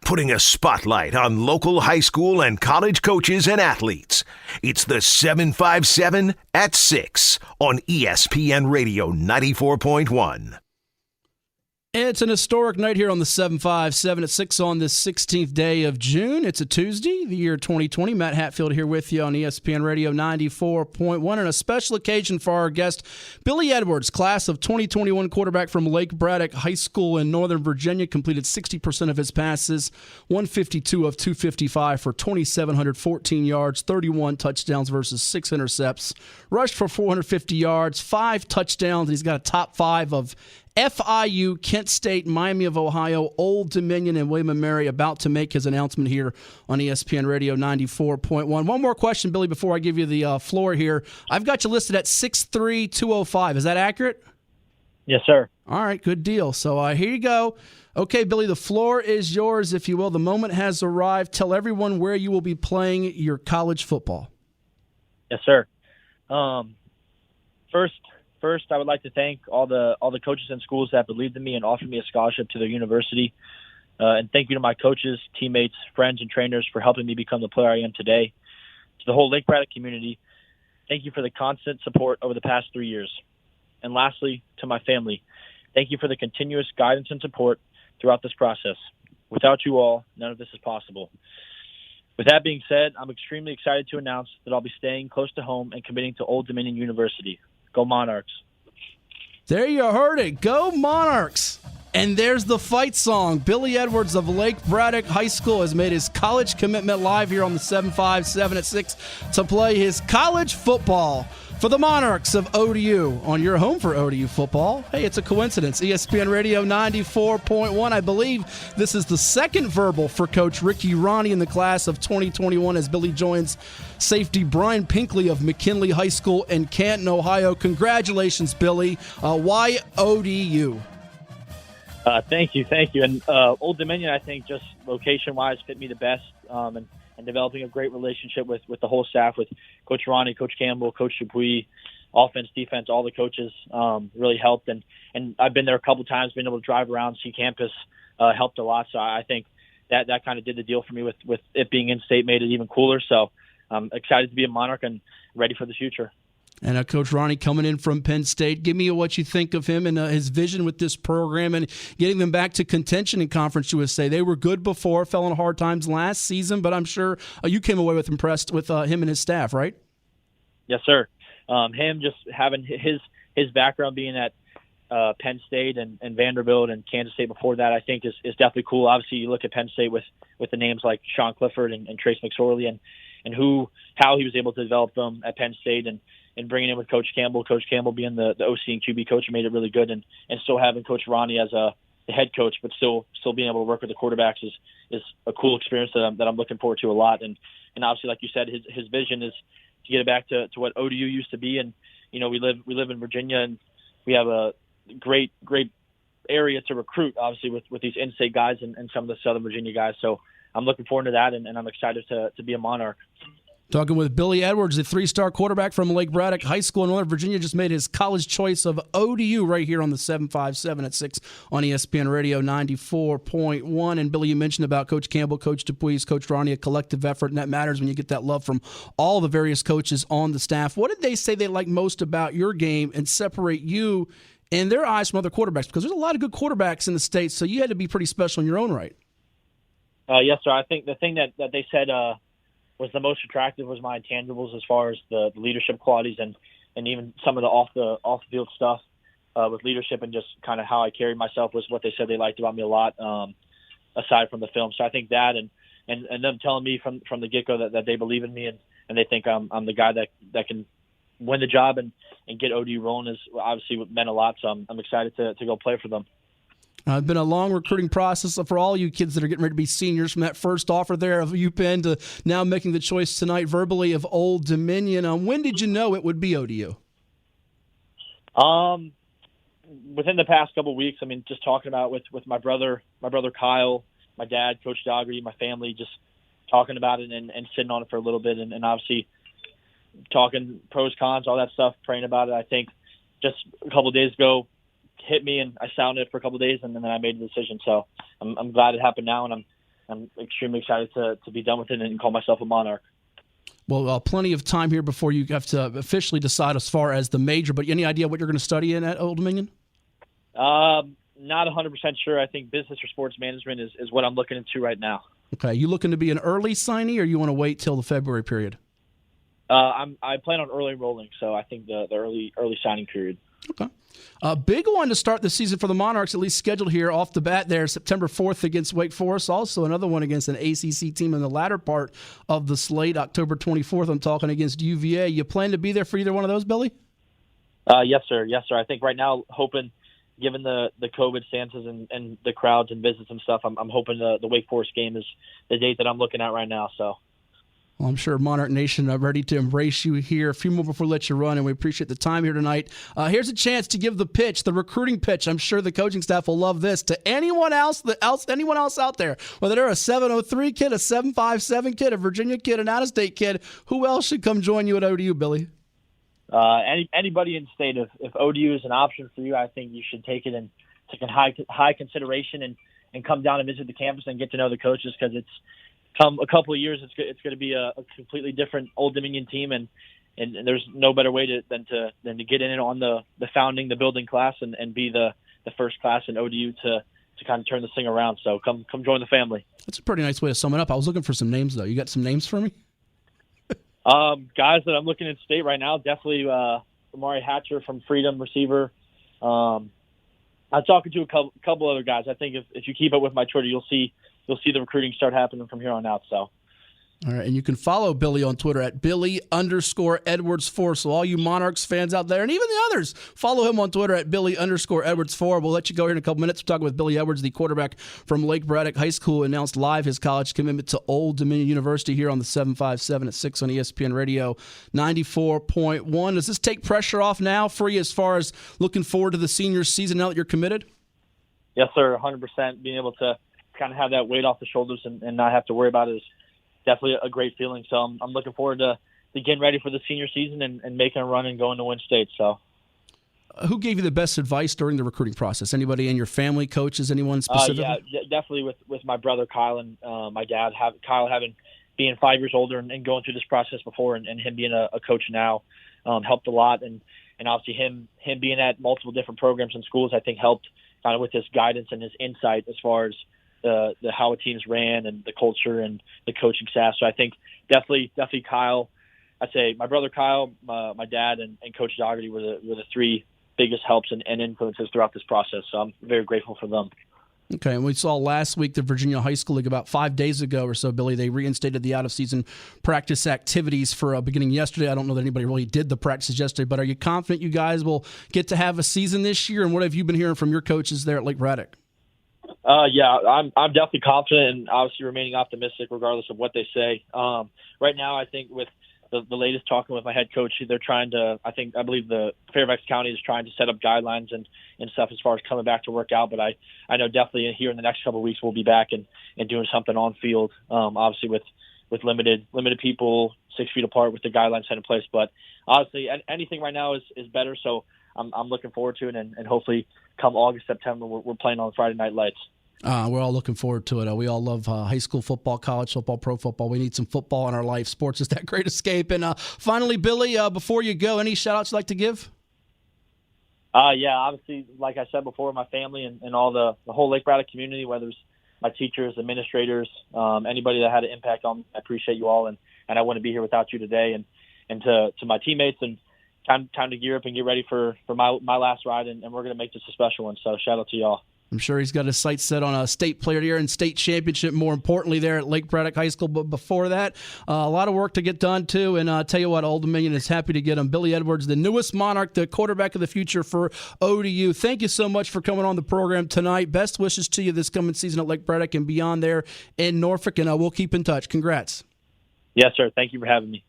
putting a spotlight on local high school and college coaches and athletes. It's the 757 at 6 on ESPN Radio 94.1. It's an historic night here on the 757 at 6 on this 16th day of June. It's a Tuesday, the year 2020. Matt Hatfield here with you on ESPN Radio 94.1, and a special occasion for our guest, Billy Edwards, class of 2021 quarterback from Lake Braddock High School in Northern Virginia, completed 60% of his passes, 152 of 255 for 2,714 yards, 31 touchdowns versus 6 intercepts, rushed for 450 yards, 5 touchdowns, and he's got a top 5 of FIU, Kent State, Miami of Ohio, Old Dominion, and William & Mary, about to make his announcement here on ESPN Radio 94.1. One more question, Billy, before I give you the floor here. I've got you listed at 6'3", 205. Is that accurate? Yes, sir. All right, good deal. So here you go. Okay, Billy, the floor is yours, if you will. The moment has arrived. Tell everyone where you will be playing your college football. Yes, sir. First, I would like to thank all the coaches and schools that believed in me and offered me a scholarship to their university. And thank you to my coaches, teammates, friends, and trainers for helping me become the player I am today. To the whole Lake Braddock community, thank you for the constant support over the past 3 years. And lastly, to my family, thank you for the continuous guidance and support throughout this process. Without you all, none of this is possible. With that being said, I'm extremely excited to announce that I'll be staying close to home and committing to Old Dominion University. Go Monarchs. There you heard it. Go Monarchs. And there's the fight song. Billy Edwards of Lake Braddock High School has made his college commitment live here on the 757 at 6 to play his college football for the Monarchs of ODU on your home for ODU football. Hey, it's a coincidence. ESPN Radio 94.1. I believe this is the second verbal for Coach Ricky Ronnie in the class of 2021 as Billy joins safety Brian Pinkley of McKinley High School in Canton, Ohio. Congratulations, Billy. Why ODU? Thank you. And Old Dominion, I think, just location-wise, fit me the best, and developing a great relationship with the whole staff, with Coach Ronnie, Coach Campbell, Coach Dupuis, offense, defense, all the coaches really helped. And I've been there a couple times, being able to drive around, see campus, helped a lot. So I think that kind of did the deal for me with it being in-state, made it even cooler. So I'm excited to be a Monarch and ready for the future. And Coach Ronnie coming in from Penn State. Give me what you think of him and his vision with this program and getting them back to contention in Conference USA. They were good before, fell on hard times last season, but I'm sure you came away impressed with him and his staff, right? Yes, sir. Him just having his background being at Penn State and Vanderbilt and Kansas State before that, I think is definitely cool. Obviously, you look at Penn State with the names like Sean Clifford and Trace McSorley and how he was able to develop them at Penn State and bringing in with Coach Campbell being the OC and QB coach made it really good, and still having Coach Ronnie as the head coach, but still being able to work with the quarterbacks is a cool experience that I'm looking forward to a lot. And obviously, like you said, his vision is to get it back to what ODU used to be. And we live in Virginia, and we have a great area to recruit, obviously with these in-state guys and some of the Southern Virginia guys. So I'm looking forward to that, and I'm excited to be a Monarch. Talking with Billy Edwards, the 3-star quarterback from Lake Braddock High School in Northern Virginia, just made his college choice of ODU right here on the 757 at 6 on ESPN Radio 94.1. And Billy, you mentioned about Coach Campbell, Coach Dupuis, Coach Ronnie, a collective effort, and that matters when you get that love from all the various coaches on the staff. What did they say they like most about your game and separate you in their eyes from other quarterbacks? Because there's a lot of good quarterbacks in the States, so you had to be pretty special in your own right. Yes, sir. I think the thing that they said was the most attractive was my intangibles as far as the leadership qualities and even some of the off the field stuff with leadership and just kind of how I carried myself was what they said they liked about me a lot, aside from the film. So I think that and them telling me from the get-go that they believe in me and they think I'm the guy that can win the job and get ODU rolling is obviously what meant a lot. So I'm excited to go play for them. It's been a long recruiting process for all you kids that are getting ready to be seniors, from that first offer there of UPenn to now making the choice tonight verbally of Old Dominion. When did you know it would be ODU? Within the past couple of weeks. I mean, just talking about with my brother Kyle, my dad, Coach Daugherty, my family, just talking about it and sitting on it for a little bit and obviously talking pros, cons, all that stuff, praying about it. I think just a couple of days ago, hit me and I sounded it for a couple of days and then I made the decision. So I'm glad it happened now and I'm extremely excited to be done with it and call myself a Monarch. Well, plenty of time here before you have to officially decide as far as the major, but any idea what you're going to study in at Old Dominion? Not 100% sure. I think business or sports management is what I'm looking into right now. Okay. You looking to be an early signee, or you want to wait till the February period? I plan on early enrolling, so I think the early signing period. Okay. A big one to start the season for the Monarchs, at least scheduled here off the bat there, September 4th against Wake Forest. Also another one against an ACC team in the latter part of the slate, October 24th. I'm talking against UVA. You plan to be there for either one of those, Billy? Yes, sir. Yes, sir. I think right now, hoping, given the COVID stances and the crowds and visits and stuff, I'm hoping the Wake Forest game is the date that I'm looking at right now. So. Well, I'm sure Monarch Nation are ready to embrace you here. A few more before we let you run, and we appreciate the time here tonight. Here's a chance to give the pitch, the recruiting pitch. I'm sure the coaching staff will love this. To anyone else out there, whether they're a 703 kid, a 757 kid, a Virginia kid, an out-of-state kid, who else should come join you at ODU, Billy? Anybody in the state. If ODU is an option for you, I think you should take it and take high consideration and come down and visit the campus and get to know the coaches, because it's come a couple of years, it's going to be a completely different Old Dominion team, and there's no better way than to get in on the building class and be the first class in ODU to kind of turn this thing around. So come join the family. That's a pretty nice way to sum it up. I was looking for some names, though. You got some names for me? Guys that I'm looking at state right now, definitely Amari Hatcher from Freedom, receiver. I'm talking to a couple other guys. I think if you keep up with my Twitter, you'll see the recruiting start happening from here on out. So. All right, and you can follow Billy on Twitter at Billy_Edwards4. So all you Monarchs fans out there, and even the others, follow him on Twitter at Billy_Edwards4. We'll let you go here in a couple minutes. We're talking with Billy Edwards, the quarterback from Lake Braddock High School, announced live his college commitment to Old Dominion University here on the 757 at 6 on ESPN Radio 94.1. Does this take pressure off now for you as far as looking forward to the senior season now that you're committed? Yes, sir, 100%. Being able to kind of have that weight off the shoulders and not have to worry about it is definitely a great feeling. So I'm looking forward to getting ready for the senior season and making a run and going to win state. So, who gave you the best advice during the recruiting process? Anybody in your family, coaches, anyone specific? Yeah, definitely with my brother Kyle and my dad. Kyle being 5 years older and going through this process before, and him being a coach now helped a lot. And obviously him being at multiple different programs and schools, I think helped kind of with his guidance and his insight as far as the how a team's ran and the culture and the coaching staff. So I think definitely Kyle. I'd say my brother Kyle, my dad, and Coach Dougherty were the three biggest helps and influences throughout this process. So I'm very grateful for them. Okay, and we saw last week the Virginia High School League about 5 days ago or so, Billy. They reinstated the out-of-season practice activities for beginning yesterday. I don't know that anybody really did the practices yesterday, but are you confident you guys will get to have a season this year? And what have you been hearing from your coaches there at Lake Braddock? Yeah, I'm definitely confident and obviously remaining optimistic regardless of what they say. Right now, I think with the latest talking with my head coach, they're trying to, I believe the Fairfax County is trying to set up guidelines and stuff as far as coming back to work out. But I know definitely here in the next couple of weeks we'll be back and doing something on field, obviously with limited people 6 feet apart with the guidelines set in place. But honestly, anything right now is better. So I'm looking forward to it, and hopefully come August, September, we're playing on Friday Night Lights. We're all looking forward to it. We all love high school football, college football, pro football. We need some football in our life. Sports is that great escape. And finally, Billy, before you go, any shout-outs you'd like to give? Yeah, obviously, like I said before, my family and all the whole Lake Braddock community, whether it's my teachers, administrators, anybody that had an impact on me, I appreciate you all. And I wouldn't be here without you today. And to my teammates, and time to gear up and get ready for my last ride, and we're going to make this a special one. So shout out to y'all. I'm sure he's got his sights set on a state player here and state championship, more importantly, there at Lake Braddock High School. But before that, a lot of work to get done, too. And I'll tell you what, Old Dominion is happy to get him. Billy Edwards, the newest Monarch, the quarterback of the future for ODU. Thank you so much for coming on the program tonight. Best wishes to you this coming season at Lake Braddock and beyond there in Norfolk. And we'll keep in touch. Congrats. Yes, sir. Thank you for having me.